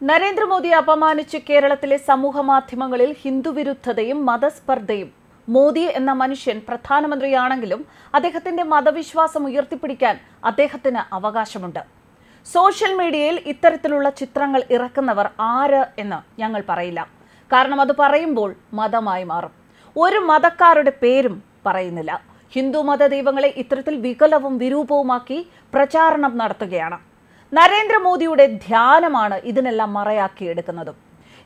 നരേന്ദ്രമോദിയെ അപമാനിച്ച് കേരളത്തിലെ സമൂഹമാധ്യമങ്ങളിൽ ഹിന്ദുവിരുദ്ധതയും മതസ്പർദ്ധയും. മോദി എന്ന മനുഷ്യൻ പ്രധാനമന്ത്രിയാണെങ്കിലും അദ്ദേഹത്തിന്റെ മതവിശ്വാസം ഉയർത്തിപ്പിടിക്കാൻ അദ്ദേഹത്തിന് അവകാശമുണ്ട്. സോഷ്യൽ മീഡിയയിൽ ഇത്തരത്തിലുള്ള ചിത്രങ്ങൾ ഇറക്കുന്നവർ ആര് എന്ന് ഞങ്ങൾ പറയില്ല. കാരണം അത് പറയുമ്പോൾ മതമായി മാറും. ഒരു മതക്കാരുടെ പേരും പറയുന്നില്ല. ഹിന്ദു മത ദൈവങ്ങളെ ഇത്തരത്തിൽ വികലവും വിരൂപവുമാക്കി പ്രചാരണം നടത്തുകയാണ്. നരേന്ദ്രമോദിയുടെ ധ്യാനമാണ് ഇതിനെല്ലാം മറയാക്കിയെടുക്കുന്നതും.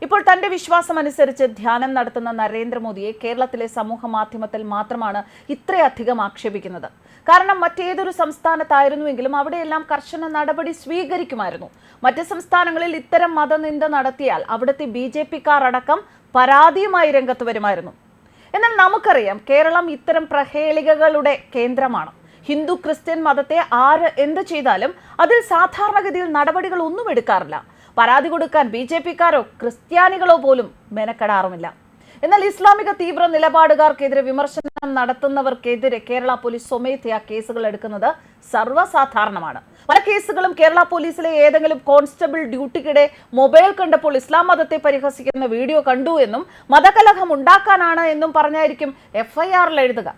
ഇപ്പോൾ തന്റെ വിശ്വാസം അനുസരിച്ച് ധ്യാനം നടത്തുന്ന നരേന്ദ്രമോദിയെ കേരളത്തിലെ സമൂഹ മാധ്യമത്തിൽ മാത്രമാണ് ഇത്രയധികം ആക്ഷേപിക്കുന്നത്. കാരണം മറ്റേതൊരു സംസ്ഥാനത്തായിരുന്നുവെങ്കിലും അവിടെയെല്ലാം കർശന നടപടി സ്വീകരിക്കുമായിരുന്നു. മറ്റ് സംസ്ഥാനങ്ങളിൽ ഇത്തരം മതനിന്ദ നടത്തിയാൽ അവിടുത്തെ BJP-ക്കാർ അടക്കം പരാതിയുമായി രംഗത്ത് വരുമായിരുന്നു. എന്നാൽ നമുക്കറിയാം, കേരളം ഇത്തരം പ്രഹേളികകളുടെ കേന്ദ്രമാണ്. ഹിന്ദു ക്രിസ്ത്യൻ മതത്തെ ആര് എന്ത് ചെയ്താലും അതിൽ സാധാരണഗതിയിൽ നടപടികൾ ഒന്നും എടുക്കാറില്ല. പരാതി കൊടുക്കാൻ BJP-ക്കാരോ ക്രിസ്ത്യാനികളോ പോലും മെനക്കെടാറുമില്ല. എന്നാൽ ഇസ്ലാമിക തീവ്ര നിലപാടുകാർക്കെതിരെ വിമർശനം നടത്തുന്നവർക്കെതിരെ കേരള പോലീസ് സ്വമേധയാ കേസുകൾ എടുക്കുന്നത് സർവ്വസാധാരണമാണ്. പല കേസുകളും കേരള പോലീസിലെ ഏതെങ്കിലും കോൺസ്റ്റബിൾ ഡ്യൂട്ടിക്കിടെ മൊബൈൽ കണ്ടപ്പോൾ ഇസ്ലാം മതത്തെ പരിഹസിക്കുന്ന വീഡിയോ കണ്ടു എന്നും മതകലഹം ഉണ്ടാക്കാനാണ് എന്നും പറഞ്ഞായിരിക്കും FIR-ൽ എഴുതുക.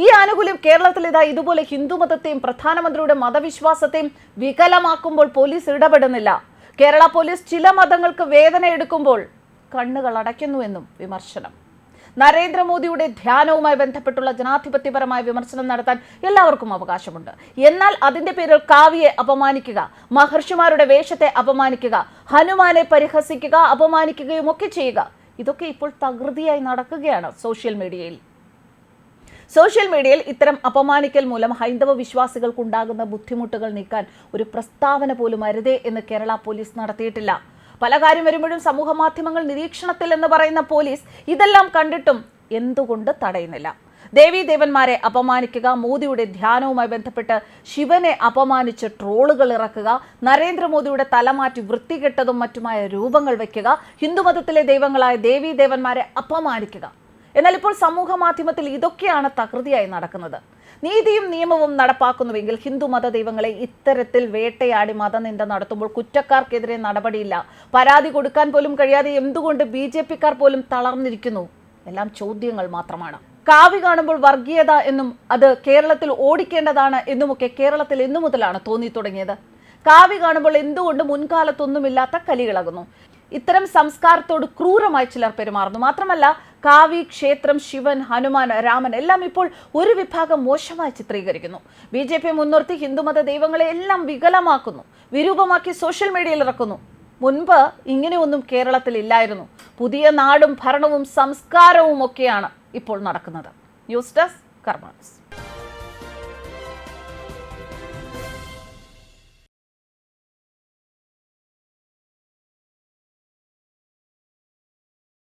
ഈ ആനുകൂല്യം കേരളത്തിൽ ഇതുപോലെ ഹിന്ദുമതത്തെയും പ്രധാനമന്ത്രിയുടെ മതവിശ്വാസത്തെയും വികലമാക്കുമ്പോൾ പോലീസ് ഇടപെടുന്നില്ല. കേരള പോലീസ് ചില മതങ്ങൾക്ക് വേദന എടുക്കുമ്പോൾ കണ്ണുകൾ അടയ്ക്കുന്നുവെന്നും വിമർശനം. നരേന്ദ്രമോദിയുടെ ധ്യാനവുമായി ബന്ധപ്പെട്ടുള്ള ജനാധിപത്യപരമായ വിമർശനം നടത്താൻ എല്ലാവർക്കും അവകാശമുണ്ട്. എന്നാൽ അതിന്റെ പേരിൽ കാവ്യയെ അപമാനിക്കുക, മഹർഷിമാരുടെ വേഷത്തെ അപമാനിക്കുക, ഹനുമാനെ പരിഹസിക്കുക, അപമാനിക്കുകയും ഒക്കെ ചെയ്യുക, ഇതൊക്കെ ഇപ്പോൾ തകൃതിയായി നടക്കുകയാണ് സോഷ്യൽ മീഡിയയിൽ. സോഷ്യൽ മീഡിയയിൽ ഇത്തരം അപമാനിക്കൽ മൂലം ഹൈന്ദവ വിശ്വാസികൾക്കുണ്ടാകുന്ന ബുദ്ധിമുട്ടുകൾ നീക്കാൻ ഒരു പ്രസ്താവന പോലും അരുതേ എന്ന് കേരള പോലീസ് നടത്തിയിട്ടില്ല. പല കാര്യം വരുമ്പോഴും സമൂഹ മാധ്യമങ്ങൾ നിരീക്ഷണത്തിൽ എന്ന് പറയുന്ന പോലീസ് ഇതെല്ലാം കണ്ടിട്ടും എന്തുകൊണ്ട് തടയുന്നില്ല? ദേവീദേവന്മാരെ അപമാനിക്കുക, മോദിയുടെ ധ്യാനവുമായി ബന്ധപ്പെട്ട് ശിവനെ അപമാനിച്ച് ട്രോളുകൾ ഇറക്കുക, നരേന്ദ്രമോദിയുടെ തലമാറ്റി വൃത്തികെട്ടതും മറ്റുമായ രൂപങ്ങൾ വയ്ക്കുക, ഹിന്ദുമതത്തിലെ ദൈവങ്ങളായ ദേവീദേവന്മാരെ അപമാനിക്കുക. എന്നാൽ ഇപ്പോൾ സമൂഹ മാധ്യമത്തിൽ ഇതൊക്കെയാണ് തകൃതിയായി നടക്കുന്നത്. നീതിയും നിയമവും നടപ്പാക്കുന്നുവെങ്കിൽ ഹിന്ദു മത ദൈവങ്ങളെ ഇത്തരത്തിൽ വേട്ടയാടി മതനിന്ദ നടത്തുമ്പോൾ കുറ്റക്കാർക്കെതിരെ നടപടിയില്ല. പരാതി കൊടുക്കാൻ പോലും കഴിയാതെ എന്തുകൊണ്ട് BJP-ക്കാർ പോലും തളർന്നിരിക്കുന്നു? എല്ലാം ചോദ്യങ്ങൾ മാത്രമാണ്. കാവ്യ കാണുമ്പോൾ വർഗീയത എന്നും അത് കേരളത്തിൽ ഓടിക്കേണ്ടതാണ് എന്നുമൊക്കെ കേരളത്തിൽ എന്നു മുതലാണ് തോന്നി തുടങ്ങിയത്. കാവ്യ കാണുമ്പോൾ എന്തുകൊണ്ട് മുൻകാലത്തൊന്നുമില്ലാത്ത കലികളകുന്നു? ഇത്തരം സംസ്കാരത്തോട് ക്രൂരമായി ചിലർ പെരുമാറുന്നു. മാത്രമല്ല, കാവി, ക്ഷേത്രം, ശിവൻ, ഹനുമാൻ, രാമൻ എല്ലാം ഇപ്പോൾ ഒരു വിഭാഗം മോശമായി ചിത്രീകരിക്കുന്നു. BJP മുൻനിർത്തി ഹിന്ദുമത ദൈവങ്ങളെ എല്ലാം വികലമാക്കുന്നു, വിരൂപമാക്കി സോഷ്യൽ മീഡിയയിൽ ഇറക്കുന്നു. മുൻപ് ഇങ്ങനെയൊന്നും കേരളത്തിൽ ഇല്ലായിരുന്നു. പുതിയ നാടും ഭരണവും സംസ്കാരവും ഒക്കെയാണ് ഇപ്പോൾ നടക്കുന്നത്. ന്യൂസ് ഡെസ്ക് കർമ്മ ന്യൂസ്.